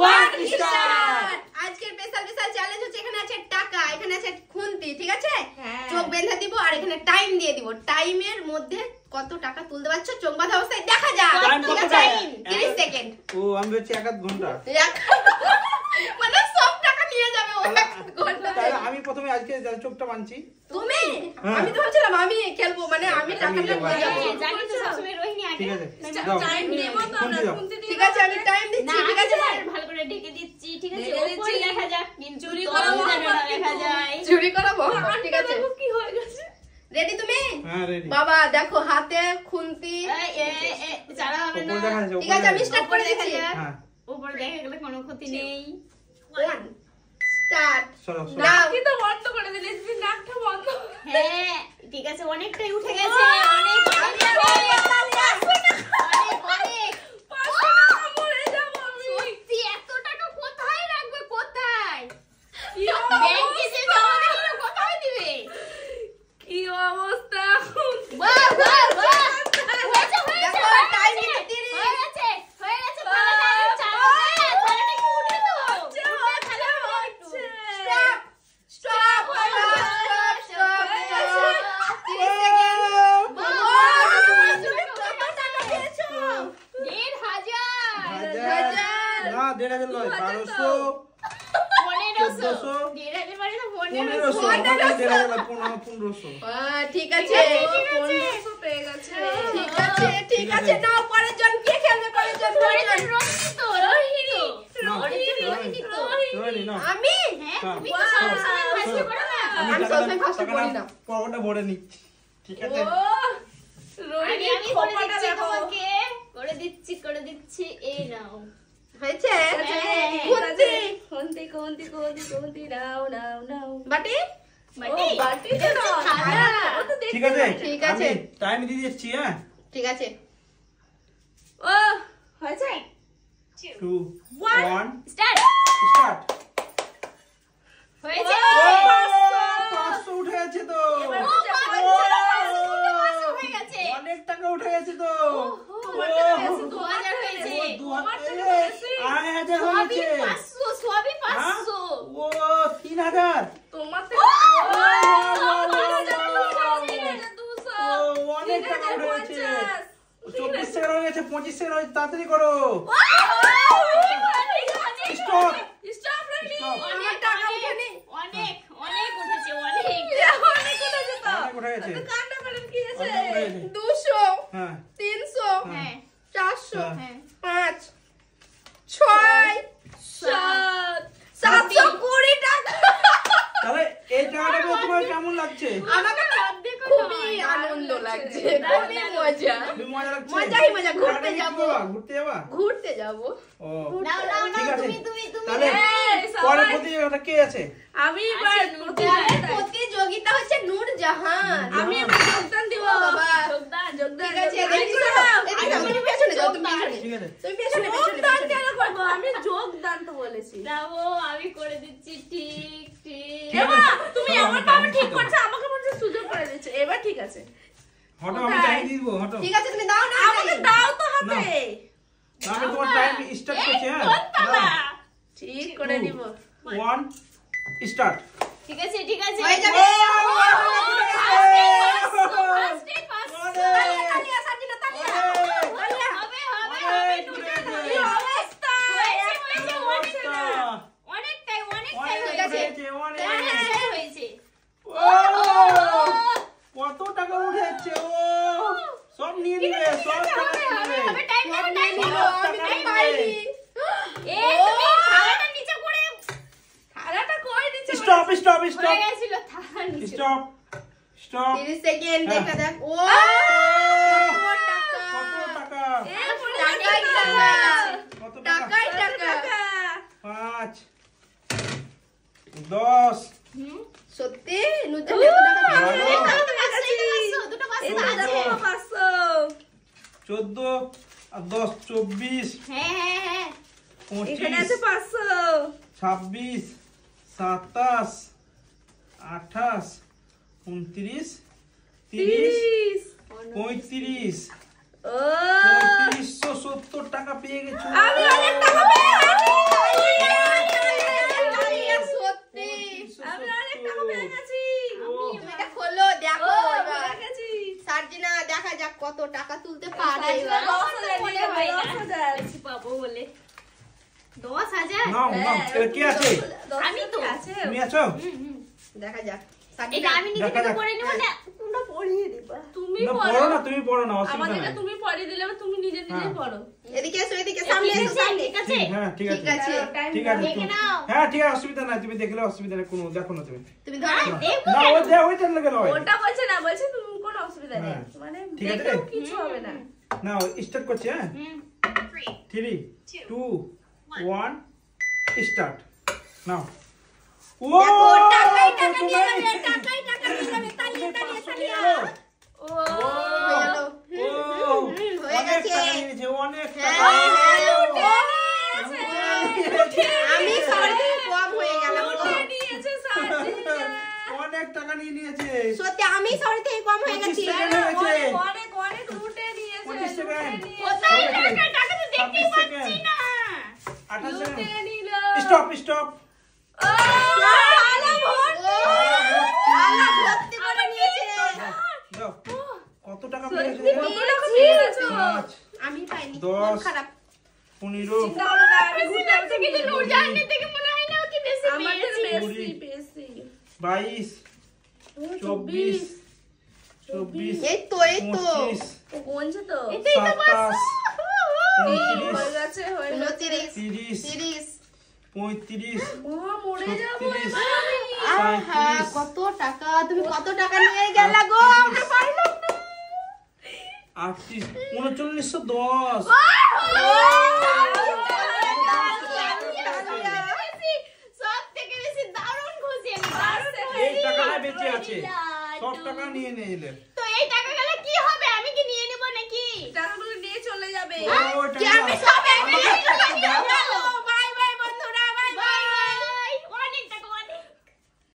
1 star. আজকের special challenge হচ্ছে এখানে আছে টাকা, এখানে আছে খুন্তি, ঠিক আছে? চোখ বেঁধে দিব আর এখানে টাইম দিয়ে দিব। টাইমের মধ্যে কত টাকা তুলতে পারছো চোখ বাঁধা অবস্থায় দেখা যাক। ঠিক আছে 30 সেকেন্ড। ও আমি বলছি 1 ঘন্টা। মানে সব টাকা নিয়ে যাবে ও 1 ঘন্টা। তাহলে আমি প্রথমে আজকে চোখটা বাঁধছি। তুমি? আমি তো ভাবছিলাম আমি খেলবো, মানে আমি টাকা নিয়ে যাব। জানি তো সবসময় রোহিণী আগে। ঠিক আছে দাও টাইম নেব তো আমরা খুন্তি দাও। ঠিক আছে আমি টাইম দিচ্ছি। ঠিক আছে ভালো করে ঢেকে দিচ্ছি। ঠিক আছে উপরে দেখা যাক কিন্তু চুরি করাবো দেখা যায়। চুরি করাবো। ঠিক আছে কি হয়ে গেছে? রেডি তুমি? হ্যাঁ রেডি। বাবা দেখো হাতে খুন্তি। চালা হবে না। উপরে দেখা যাচ্ছে। ঠিক আছে আমি স্টার্ট করে দিচ্ছি। হ্যাঁ উপরে দেখা গেলে কোনো ক্ষতি নেই। 1 স্টার্ট। সরো নাও কি তো বন্ধ করে দিলি, তুমি নাকটা বন্ধ। হ্যাঁ ঠিক আছে অনেকটাই উঠে গেছে। অনেক মরে যাবো আমি। সত্যি এত টাকা কোথায় রাখবে? কোথায়? ব্যাংকে যে জমা দিলে কোথায় দিবে? কি অবস্থা। বাহ বাহ বাহ হয়েছে দেখো টাইম 30। হয়ে গেছে ভালো টাইম চালাবে। তাহলে কি উঠে তো স্টপ স্টপ স্টপ 30 সেকেন্ড। না 1500 নয় 1200 1400 1500 ঠিক আছে পেয়ে গেছে। ঠিক আছে নাও পরের জন কে খেলবে? পরের জন রোহিণী না আমি আমি আমি টাকাটা সবসময় ফার্স্ট করি না। পকেটে ভরে নিচ্ছি। ঠিক আছে রোহিণী আমি খোপাটা দেখো। করে দিচ্ছি এই নাও। হয়েছে খুন্তি খুন্তি খুন্তি খুন্তি নাও নাও নাও। বাটি বাটিতে নাও। ও তো ঠিক আছে ঠিক আছে। আমি টাইম দিয়ে দিচ্ছি। হ্যাঁ ঠিক আছে ও হয়েছে 2 1 স্টার্ট স্টার্ট। হয়েছে 500 উঠে গেছে তো। এবার ও, হচ্ছে 500 হয়ে গেছে। অনেক টাকা উঠে গেছে তো। হয়েছে 2000 হয়েছে। 2000 সবই হয়েছে। 500 সবই 500 ও 3000। তোমার তো অনেক টাকা উঠে গেছে। 24 সেকেন্ড হয়ে গেছে 25 সেকেন্ড হয়ে তাড়াতাড়ি করো। Stop stop Rohini. অনেক টাকা উঠেনি। অনেক উঠেছে অনেক। অনেক উঠেছে তো। অনেক উঠে গেছে। তো কান্না করেন কি আছে? অনেক উঠে গেছে। 200 হ্যাঁ 300 হ্যাঁ 400 হ্যাঁ 5 6 সাত 720 টাকা। তাহলে এই টাকাটা পেয়ে তোমার কেমন লাগছে? আমাকে খুবই আনন্দ লাগছে, খুবই মজা। খুবই মজা লাগছে। মজাই মজা। ঘুরতে টাকাটা যাব, ঘুরতে যাবা? ঘুরতে যাব। ও নাও ঠিক আছে। তুমি তাহলে এই, সবাই- পরের প্রতিযোগিতা কে আছে? আমি এবার আছে, প্রতিযোগিতায়- প্রতিযোগিতা হচ্ছে নূরজাহান। আমি এবার যোগদান দিব। ও বাবা। যোগদান ঠিক আছে আমি এদিকে করব। যাও, এদিকে যাও, তুমি পেছনে যাও, তুমি পেছনে। ঠিক আছে তুমি পেছনে যোগদান কেন করবো? আমি যোগদান তো বলেছি। দাও আমি করে দিচ্ছি ঠিক ঠিক। ঠিক আছে। এবার তুমি চলো, আমার আমি বাবা time ঠিক দিয়ে করছে, আমাকে মনে হচ্ছে সুযোগ করে দিচ্ছে। এবার ঠিক আছে। হটো আমি কোথায়? টাইম দিয়ে দিব হটো। ঠিক আছে তুমি দাও না আমাকে দাও তো হাতে। আমি তোমার টাইম স্টার্ট করছি। হ্যাঁ বাবা ঠিক করে দিব। 1 স্টার্ট। ঠিক আছে ঠিক আছে। হয়ে যাবে। ফার্স্টে 500 তালিয়া সাজিনা তালিয়া। হবে কি অবস্থা? অনেকটাই ঠিক আছে। হয়েছে। কত টাকা উঠেছে? ও সব নিয়ে নিবে, সব টাকা নিয়ে হবে নিবে। টাইম নিয়ে নিল, আমি তো পাইনি। তুমি থালাটা নিচে করে থালাটা কই দিচ্ছে? স্টপ স্টপ হয়ে স্টপ গেছিল থালার নিচে। Stop stop. 30 সেকেন্ড দেখা যাক। ও কত টাকা? টাকাই টাকা। কত টাকা? টাকাই টাকা। 5 10 সত্যি নূরজাহান এত টাকা ভালো। পেয়েছে? দুটো এই পাঁচশো তো আছে। দেখো 500। 14 আর 10 24 হ্যাঁ এখানে 25 আছে 500। 26 27 28 29 30 35 ও 3570 টাকা পেয়ে গেছো। আমি অনেক টাকা পেয়ে গেছি। 10,000 নাও নাও এটা কি আছে? আমি তো আছে তুমি আছো? দেখা যাক এটা আমি নিজে দেখা থেকে যাক। পরে নিব না। তোমরা পড়িয়ে দিবা তুমি না পড়ো পড়ো না, তুমি পড়ো না, অসুবিধা আমাদেরকে নাই। তুমি পড়িয়ে দিলে তুমি নিজে নিজে হ্যাঁ। পড়ো এদিকে এসো, এদিকে সামনে এসো, সামনে। ঠিক আছে হ্যাঁ ঠিক ঠিক আছে। আছে ঠিক আছে দেখে নাও। হ্যাঁ ঠিক আছে, অসুবিধা নাই, তুমি দেখলে অসুবিধা নাই, কোনো দেখো না তুমি। তুমি ধরো না ওইটা লাগে নয়। ওটা বলছে না, বলছে তুমি কোনো অসুবিধা নেই হ্যাঁ। মানে ঠিক আছে। দেখলেও কিছু হবে না নাও স্টার্ট করছি। হ্যাঁ 3 2 1 স্টার্ট নাও। ও দেখো টাকাই টাকা নিয়ে যাবে, টাকাই টাকা নিয়ে যাবে, তালিয়ে তালিয়ে তালিয়ে ও হয়ে গেল। ও হয়ে অনেক গেছে। টাকা নিয়েছে, অনেক হ্যাঁ, টাকা। আমি সবার থেকে কম হয়ে গেলাম গো। নিয়েছে সাজিয়া অনেক টাকা নিয়ে নিয়েছে। সত্যি আমি সবার থেকে কম হয়ে 25 গেছি। সেকেন্ড হয়েছে। অনেক অনেক অনেক লুটে নিয়েছে 25 সেকেন্ড। কোথায় টাকা? টাকা তো দেখতেই 26 পাচ্ছি সেকেন্ড। না। 28 লুটে সেকেন্ড। নিল স্টপ স্টপ। ও আলা ভোট আলা ভর্তি করে নিয়েছে। দাও। কত টাকা কত পেয়েছে? টাকা পেয়েছো? 5 আমি পাইনি, 10 মন খারাপ। 15 চিন্তা করো না, আমি ঘুরতে লাগছে কিন্তু নূরজাহানের থেকে মনে হয় না কি বেশি আমাদের পেয়েছি। বেশি বেশি 22 24 24 এই তো 25 ও গুনছে তো 27 হয়ে 29 গেছে হয়ে গেছে 29 30 30 35 মা মরে যাবো 36 এবার আমি। আহা, 37 কত টাকা, তুমি কত টাকা নিয়ে গেলা গো, আমরা পারলাম না। 38 3910 সব থেকে বেশি দারুণ খুশি আমি। এই টাকাটা বেঁচে আছে, সব টাকা নিয়ে নিয়ে এলে।